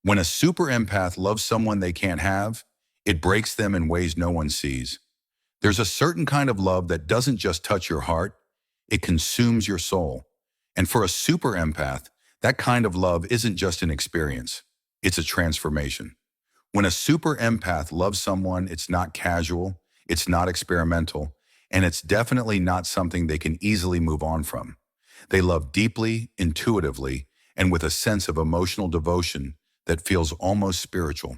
When a super empath loves someone they can't have, it breaks them in ways no one sees. There's a certain kind of love that doesn't just touch your heart, it consumes your soul. And for a super empath, that kind of love isn't just an experience, it's a transformation. When a super empath loves someone, it's not casual, it's not experimental, and it's definitely not something they can easily move on from. They love deeply, intuitively, and with a sense of emotional devotion that feels almost spiritual.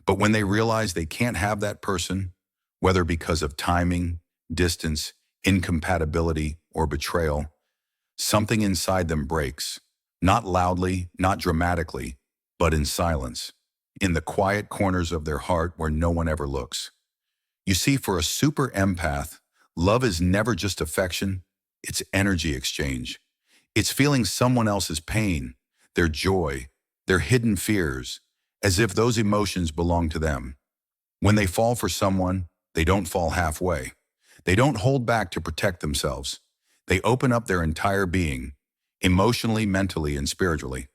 But when they realize they can't have that person, whether because of timing, distance, incompatibility, or betrayal, something inside them breaks. Not loudly, not dramatically, but in silence, in the quiet corners of their heart where no one ever looks. You see, for a super empath, love is never just affection, it's energy exchange. It's feeling someone else's pain, their joy, their hidden fears, as if those emotions belong to them. When they fall for someone, they don't fall halfway. They don't hold back to protect themselves. They open up their entire being, emotionally, mentally, and spiritually.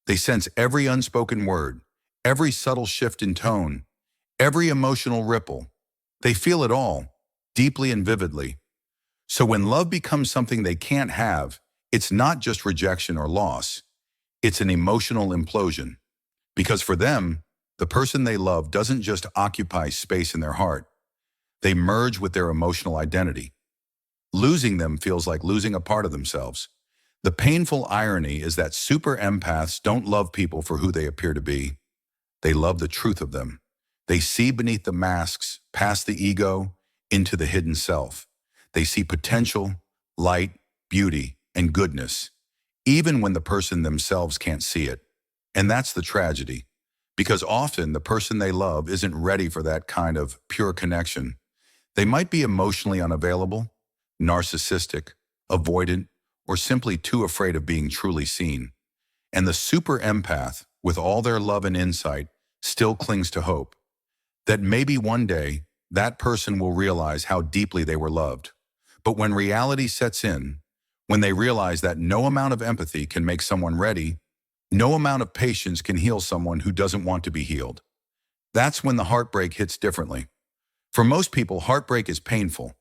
They sense every unspoken word, every subtle shift in tone, every emotional ripple. They feel it all, deeply and vividly. So when love becomes something they can't have, it's not just rejection or loss. It's an emotional implosion. Because for them, the person they love doesn't just occupy space in their heart. They merge with their emotional identity. Losing them feels like losing a part of themselves. The painful irony is that super empaths don't love people for who they appear to be. They love the truth of them. They see beneath the masks, past the ego, into the hidden self. They see potential, light, beauty, and goodness, even when the person themselves can't see it. And that's the tragedy, because often the person they love isn't ready for that kind of pure connection. They might be emotionally unavailable, narcissistic, avoidant, or simply too afraid of being truly seen. And the super empath, with all their love and insight, still clings to hope that maybe one day that person will realize how deeply they were loved. But when reality sets in, when they realize that no amount of empathy can make someone ready, no amount of patience can heal someone who doesn't want to be healed, that's when the heartbreak hits differently. For most people, heartbreak is painful,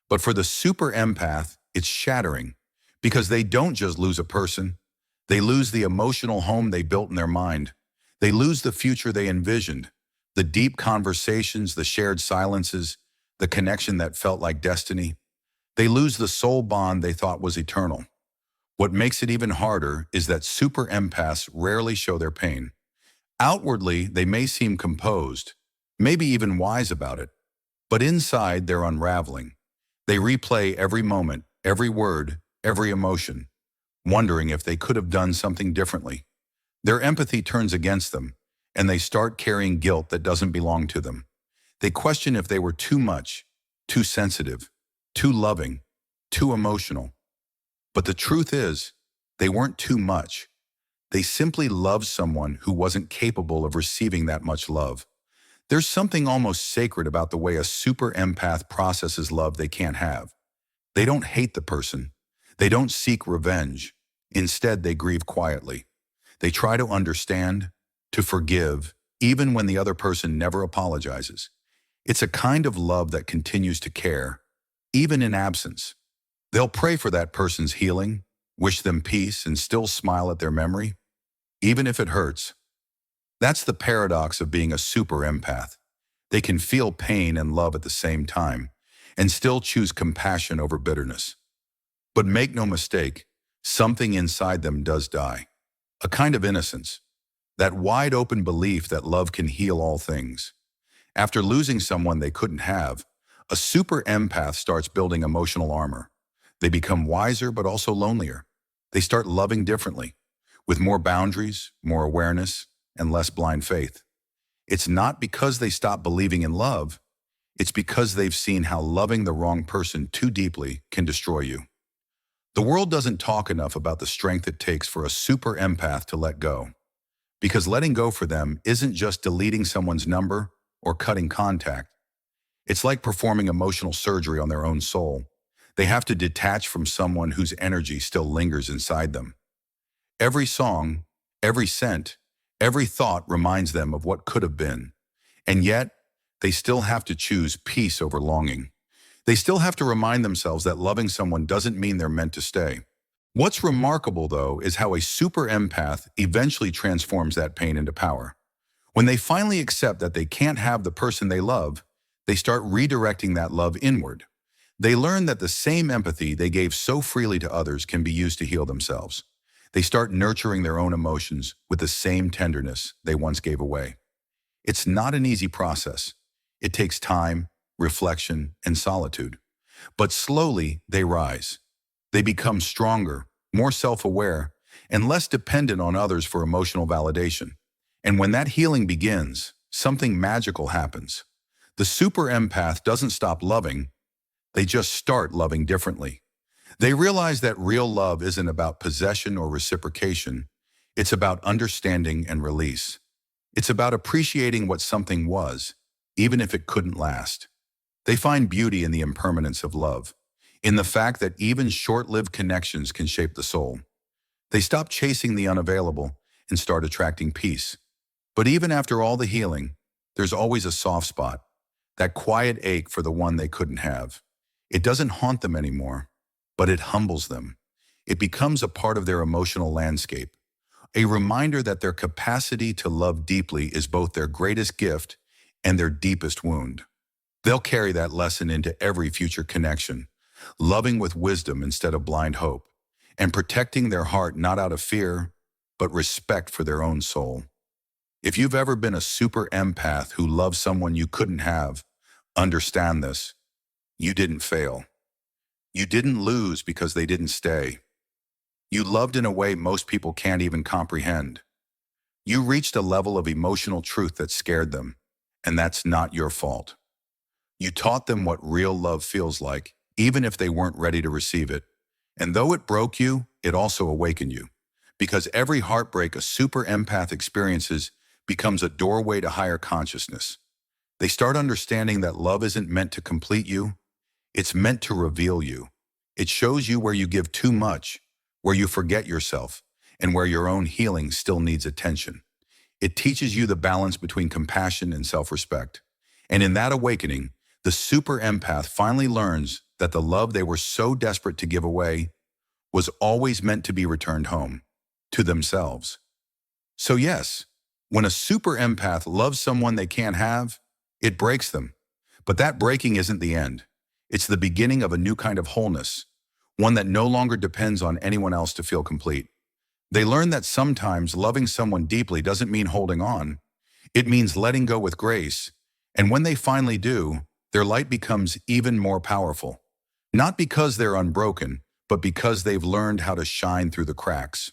but for the super empath, it's shattering, because they don't just lose a person, they lose the emotional home they built in their mind. They lose the future they envisioned, the deep conversations, the shared silences, the connection that felt like destiny. They lose the soul bond they thought was eternal. What makes it even harder is that super empaths rarely show their pain. Outwardly, they may seem composed, maybe even wise about it, but inside they're unraveling. They replay every moment, every word, every emotion, wondering if they could have done something differently. Their empathy turns against them, and they start carrying guilt that doesn't belong to them. They question if they were too much, too sensitive, too loving, too emotional. But the truth is, they weren't too much. They simply loved someone who wasn't capable of receiving that much love. There's something almost sacred about the way a super empath processes love they can't have. They don't hate the person. They don't seek revenge. Instead, they grieve quietly. They try to understand, to forgive, even when the other person never apologizes. It's a kind of love that continues to care, even in absence. They'll pray for that person's healing, wish them peace, and still smile at their memory, even if it hurts. That's the paradox of being a super empath. They can feel pain and love at the same time, and still choose compassion over bitterness. But make no mistake, something inside them does die. A kind of innocence, that wide-open belief that love can heal all things. After losing someone they couldn't have, a super empath starts building emotional armor. They become wiser but also lonelier. They start loving differently, with more boundaries, more awareness, and less blind faith. It's not because they stop believing in love, it's because they've seen how loving the wrong person too deeply can destroy you. The world doesn't talk enough about the strength it takes for a super empath to let go. Because letting go for them isn't just deleting someone's number or cutting contact. It's like performing emotional surgery on their own soul. They have to detach from someone whose energy still lingers inside them. Every song, every scent, Every thought reminds them of what could have been. And yet, they still have to choose peace over longing. They still have to remind themselves that loving someone doesn't mean they're meant to stay. What's remarkable, though, is how a super empath eventually transforms that pain into power. When they finally accept that they can't have the person they love, they start redirecting that love inward. They learn that the same empathy they gave so freely to others can be used to heal themselves. They start nurturing their own emotions with the same tenderness they once gave away. It's not an easy process. It takes time, reflection, and solitude. But slowly, they rise. They become stronger, more self-aware, and less dependent on others for emotional validation. And when that healing begins, something magical happens. The super empath doesn't stop loving, they just start loving differently. They realize that real love isn't about possession or reciprocation. It's about understanding and release. It's about appreciating what something was, even if it couldn't last. They find beauty in the impermanence of love, in the fact that even short-lived connections can shape the soul. They stop chasing the unavailable and start attracting peace. But even after all the healing, there's always a soft spot, that quiet ache for the one they couldn't have. It doesn't haunt them anymore, but it humbles them. It becomes a part of their emotional landscape, a reminder that their capacity to love deeply is both their greatest gift and their deepest wound. They'll carry that lesson into every future connection, loving with wisdom instead of blind hope, and protecting their heart not out of fear, but respect for their own soul. If you've ever been a super empath who loved someone you couldn't have, understand this. You didn't fail. You didn't lose because they didn't stay. You loved in a way most people can't even comprehend. You reached a level of emotional truth that scared them, and that's not your fault. You taught them what real love feels like, even if they weren't ready to receive it. And though it broke you, it also awakened you. Because every heartbreak a super empath experiences becomes a doorway to higher consciousness. They start understanding that love isn't meant to complete you, it's meant to reveal you. It shows you where you give too much, where you forget yourself, and where your own healing still needs attention. It teaches you the balance between compassion and self-respect. And in that awakening, the super empath finally learns that the love they were so desperate to give away was always meant to be returned home, to themselves. So yes, when a super empath loves someone they can't have, it breaks them. But that breaking isn't the end. It's the beginning of a new kind of wholeness, one that no longer depends on anyone else to feel complete. They learn that sometimes loving someone deeply doesn't mean holding on. It means letting go with grace. And when they finally do, their light becomes even more powerful. Not because they're unbroken, but because they've learned how to shine through the cracks.